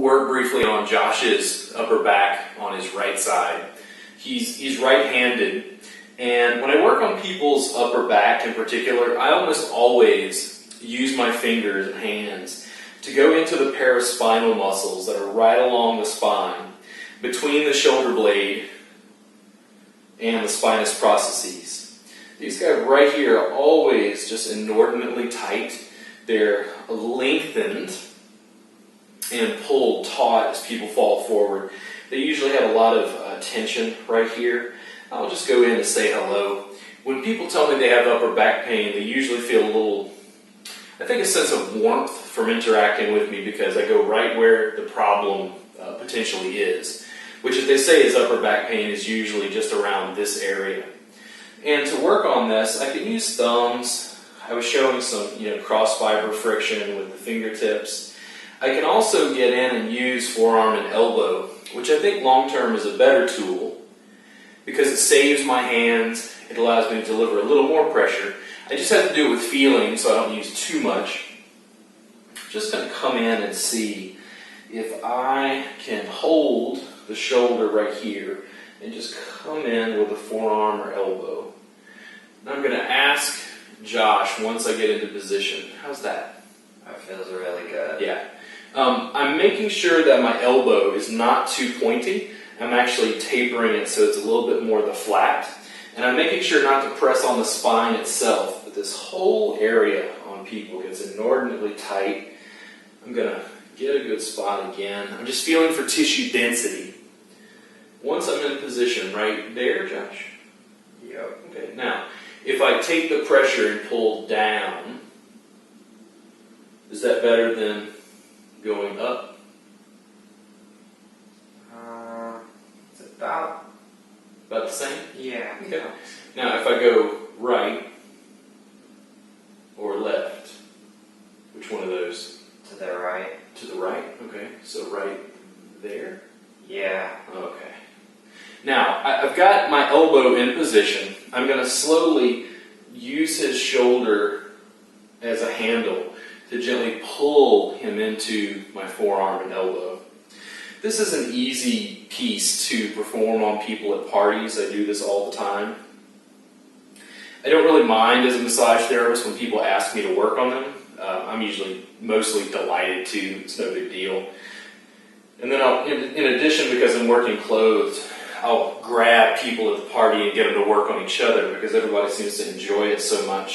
Work briefly on Josh's upper back on his right side. He's right-handed, and when I work on people's upper back in particular, I almost always use my fingers and hands to go into the paraspinal muscles that are right along the spine, between the shoulder blade and the spinous processes. These guys right here are always just inordinately tight. They're lengthened and pulled taut as people fall forward. They usually have a lot of tension right here. I'll just go in and say hello. When people tell me they have upper back pain, they usually feel a little, I think, a sense of warmth from interacting with me, because I go right where the problem potentially is, which, if they say is upper back pain, is usually just around this area. And to work on this, I can use thumbs. I was showing some cross fiber friction with the fingertips. I can also get in and use forearm and elbow, which I think long-term is a better tool because it saves my hands. It allows me to deliver a little more pressure. I just have to do it with feeling, so I don't use too much. I'm just going to come in and see if I can hold the shoulder right here and just come in with a forearm or elbow. And I'm going to ask Josh once I get into position. How's that? That feels really good. Yeah. I'm making sure that my elbow is not too pointy. I'm actually tapering it so it's a little bit more the flat. And I'm making sure not to press on the spine itself, but this whole area on people gets inordinately tight. I'm going to get a good spot again. I'm just feeling for tissue density. Once I'm in position right there, Josh? Yep. Okay, now, if I take the pressure and pull down, is that better than going up? It's about the same? Yeah. Okay. Now, if I go right or left, which one of those? To the right. To the right? Okay. So right there? Yeah. Okay. Now, I've got my elbow in position. I'm going to slowly use his shoulder as a handle to gently pull him into my forearm and elbow. This is an easy piece to perform on people at parties. I do this all the time. I don't really mind as a massage therapist when people ask me to work on them. I'm usually mostly delighted to. It's no big deal. And then in addition, because I'm working clothed, I'll grab people at the party and get them to work on each other because everybody seems to enjoy it so much.